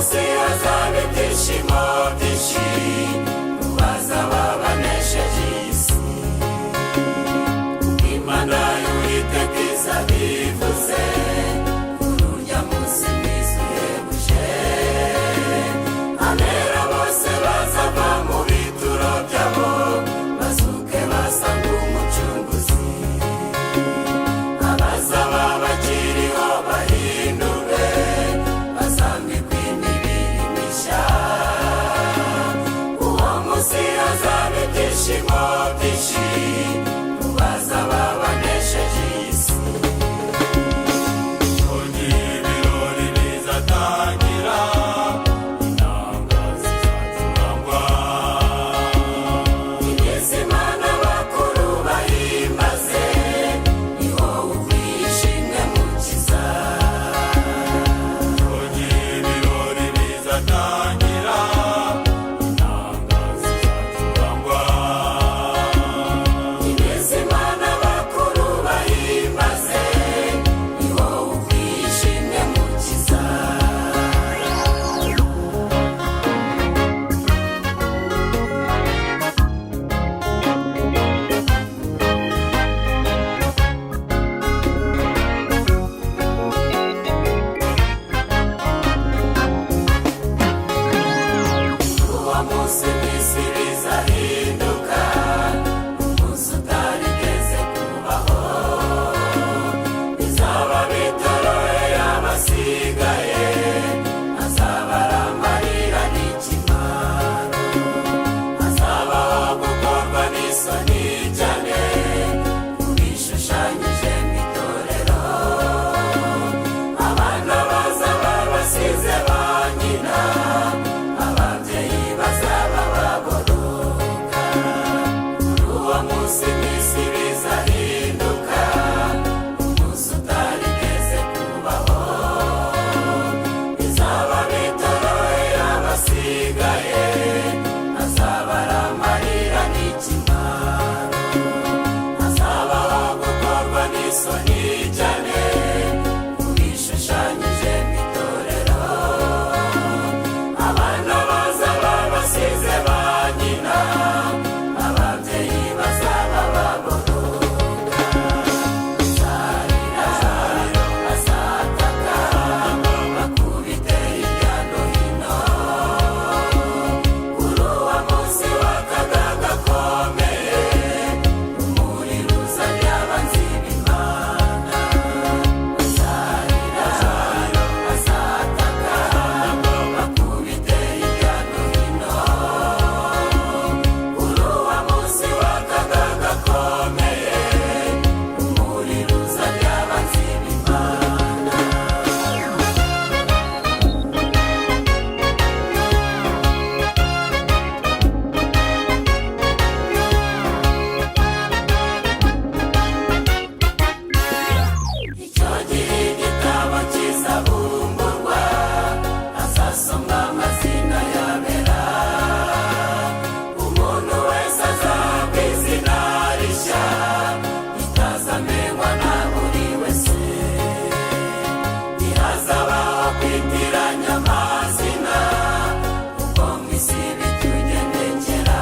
munsi hazaba ibyishimo byinshi mu bazaba banesheje iyi si. Imana y'Uwiteka izabivuze kuri urya munsi mwiza uhebuje. Abera bose bazava mu bituro byabo bazuke basanga Umucunguzi. Abazaba bakiriho bahindurwe bazambikwa imibiri mishya. Uwo munsi hazaba ibyishimo byinshi mu bazaba banesheje iyi si. Ibirori bizatangira, inanga zizacurangwa, imizima n'abakuru bahimbaze, ni wowe ukwiye ishimwe Mukiza. Ibirori bizatangira, inanga zizacurangwa, imizima n'abakuru bahimbaze, ni wowe ukwiye ishimwe Mukiza. Uwo munsi mw'isi bizahinduka, umunsi utarigeze kubaho. Bizaba bitoroheye abasigaye, hazaba ari amarira n'ikimwaro. Hazabaho gukorwa n'isoni cyane ku bishushanyije mu itorero. Abana bazaba basize ba nyina, ababyeyi bazaba baboroga. Kuri uwo munsi mw'isi bizahinduka, umunsi utarigeze kubaho. Bizaba bitoroheye abasigaye, hazaba ari amarira n'ikimwaro. Hazabaho gukorwa n'isoni cyane ku bishushanyije mu itorero. Abana bazaba basize ba nyina, ababyeyi bazaba baboroga. Bazarira, bazataka, bakubite hirya no hino. Kuri uwo munsi w'akaga gakomeye, umuriro uzarya abanzi b'Imana. Bazarira, bazataka, bakubite hirya no hino. Kuri uwo munsi w'akaga gakomeye, umuriro uzarya abanzi b'Imana. Icyo gihe igitabo kizabumburwa, hazasomwa amazina y'abera. Umuntu wese azahabwa izina rishya, ritazamenywa na buri wese. Ntihazabaho kwitiranya amazina, kuko mu isi bitugendekera.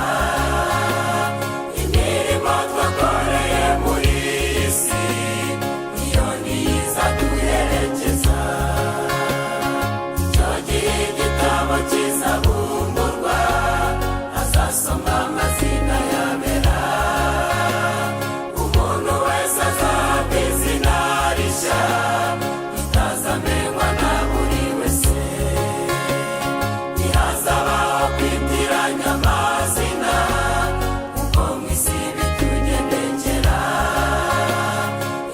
Imirimo twakoreye muri iyi si, iyo niyo izaduherekeza. Icyo gihe igitabo kizabumburwa, hazasomwa amazina y'abera. Umuntu wese azahabwa izina rishya, ritazamenywa na buri wese. Ntihazabaho kwitiranya amazina, kuko mu isi bitugendekera.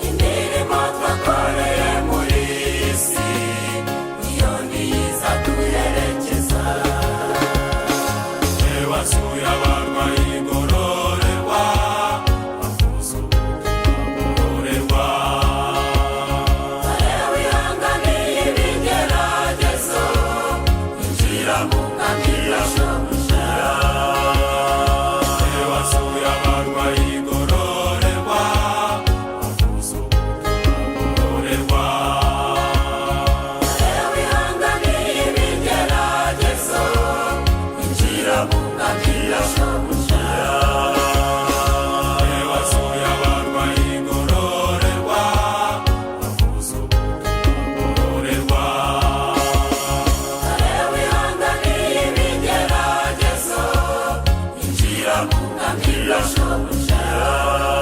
Imirimo twakoreye muri iyi si, iyo niyo izaduherekeza. Wasuye abarwayi igororerwa, bavuza ubutumwa bugororerwa. Dore wihanganiye ibigeragezo, injira mu bwami bwa Shobuja. Wasuye abarwayi igororerwa, bavuza ubutumwa bugororerwa. Dore wihanganiye ibigeragezo, shobuja